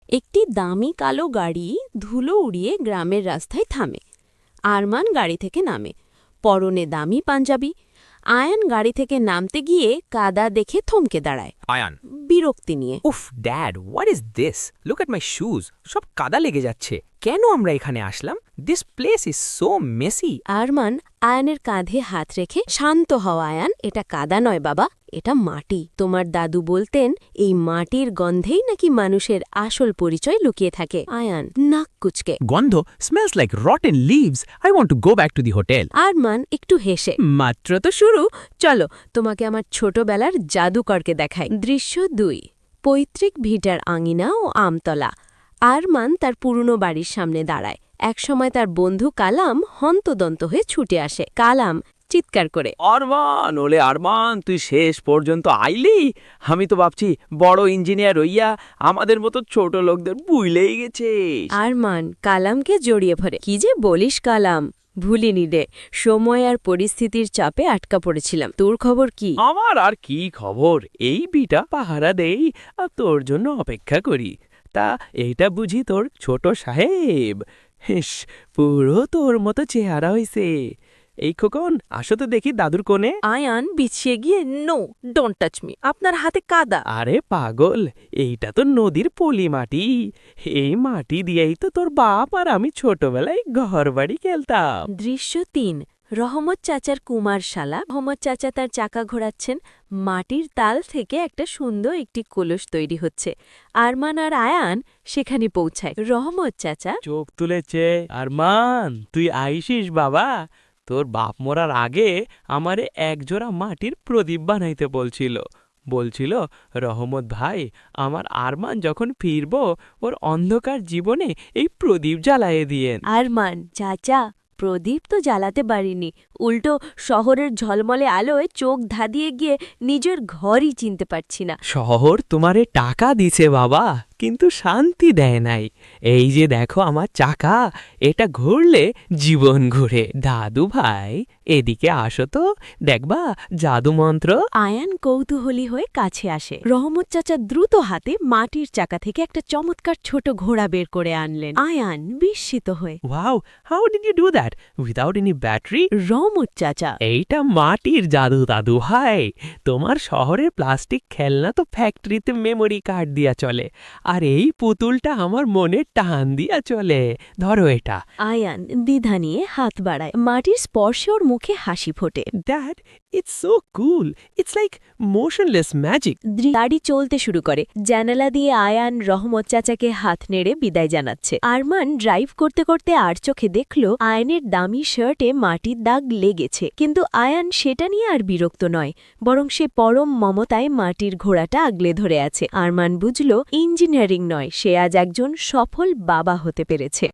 একটি দামি কালো গাড়ি ধুলো উড়িয়ে গ্রামের রাস্তায় থামে। আরমান গাড়ি থেকে নামে, পরনে দামি পাঞ্জাবি। আয়ান গাড়ি থেকে নামতে গিয়ে কাদা দেখে থমকে দাঁড়ায়, আয়ান, বিরক্তি নিয়ে। উফ dad, what is this? Look at my shoes, সব কাদা লেগে যাচ্ছে। কেন আমরা এখানে আসলাম? This place is so messy. Arman আয়ানের কাঁধে হাত রেখে, শান্ত হও আয়ান, এটা কাদা নয় বাবা, এটা মাটি। তোমার দাদু বলতেন এই মাটির গন্ধেই নাকি মানুষের আসল পরিচয় লুকিয়ে থাকে। আয়ান নাক কুচকে। গন্ধ smells like rotten leaves. I want to go back to the hotel. Arman একটু হেসে, মাত্র তো শুরু, চলো তোমাকে আমার ছোটবেলার জাদুকরকে দেখাই। দৃশ্য ২, পৈতৃক ভিটার আঙিনা ও আমতলা। আরমান তার পুরনো বাড়ির সামনে দাঁড়ায়। একসময় তার বন্ধু কালাম হন্তদন্ত হয়ে ছুটে আসে। কালাম চিৎকার করে, আরমান, ওলে আরমান, তুই শেষ পর্যন্ত আইলি। আমি তো ভাবছি বড় ইঞ্জিনিয়ার হইয়া আমাদের মতো ছোট লোকদের বুইলেই গেছে। আরমান কালামকে জড়িয়ে ধরে, কি যে বলিস কালাম, ভুলিনি রে, সময় আর পরিস্থিতির চাপে আটকা পড়েছিলাম। তোর খবর কি? আমার আর কি খবর, এই বিটা পাহারা দেই আর তোর জন্য অপেক্ষা করি। তা এইটা বুঝি তোর ছোট সাহেব? হেস, পুরো তোর মতো চেহারা হইছে। এই খোকন, আসো তো দেখি দাদুর কোণে। আয়ান বিছিয়ে গিয়ে, নো, ডোন্ট টাচ মি, আপনার হাতে কাদা। আরে পাগল, এইটা তো নদীর পলি মাটি। এই মাটি দিয়েই তো তোর বাপ আর আমি ছোটবেলায় ঘর বাড়ি খেলতাম। দৃশ্য ৩, রহমত চাচার কুমারশালা। রহমত চাচা তার চাকা ঘোরাচ্ছেন। মাটির তাল থেকে একটা সুন্দর একটি কলস তৈরি হচ্ছে। আরমান আর আয়ান সেখানে পৌঁছায়। রহমত চাচা চোখ তুলেছে। আরমান, তুই আইসিস বাবা। তোর বাপ মরার আগে আমারে একজোড়া মাটির প্রদীপ বানাইতে বলছিল রহমত ভাই, আমার আরমান যখন ফিরব ওর অন্ধকার জীবনে এই প্রদীপ জ্বালায়ে দিয়েন। আরমান চাচা, প্রদীপ তো জ্বালাতে পারিনি, উল্টো শহরের ঝলমলে আলোয় চোখ ধাঁধিয়ে গিয়ে নিজের ঘরই চিনতে পারছি না। শহর তোমারে টাকা দিছে বাবা, কিন্তু শান্তি দেয় নাই। এই যে দেখো আমার চাকা, এটা ঘুরলে জীবন ঘুরে। দাদু ভাই, এদিকে আসো তো, দেখবা জাদু মন্ত্র। আয়ান কৌতূহলী হয়ে কাছে আসে। রহমত চাচা দ্রুত হাতে মাটির চাকা থেকে একটা চমৎকার ছোট ঘোড়া বের করে আনলেন। আয়ান বিস্মিত হয়ে, wow, how did you do that without any battery? Rahmat চাচা এইটা মাটির জাদু দাদু ভাই। তোমার শহরের প্লাস্টিক খেলনা তো ফ্যাক্টরিতে মেমোরি কার্ড দিয়া চলে, আর এই পুতুলটা আমার মনে টান দিয়া চলে। ধরো এটা। আয়ান দ্বিধা নিয়ে হাত বাড়ায়। মাটির স্পর্শে ওর মুখে হাসি ফোটে। Dad, it's so cool, it's like motionless magic. গাড়ি চলতে শুরু করে। জানালা দিয়ে আয়ান রহমত চাচাকে হাত নেড়ে বিদায় জানাচ্ছে। আরমান ড্রাইভ করতে করতে আর চোখে দেখল আয়নের দামি শার্টে মাটির দাগ লেগেছে। কিন্তু আয়ান সেটা নিয়ে আর বিরক্ত নয়, বরং সে পরম মমতায় মাটির ঘোড়াটা আগলে ধরে আছে। আরমান বুঝল ইঞ্জিনিয়ারিং নয়, সে আজ একজন সফল বাবা হতে পেরেছে।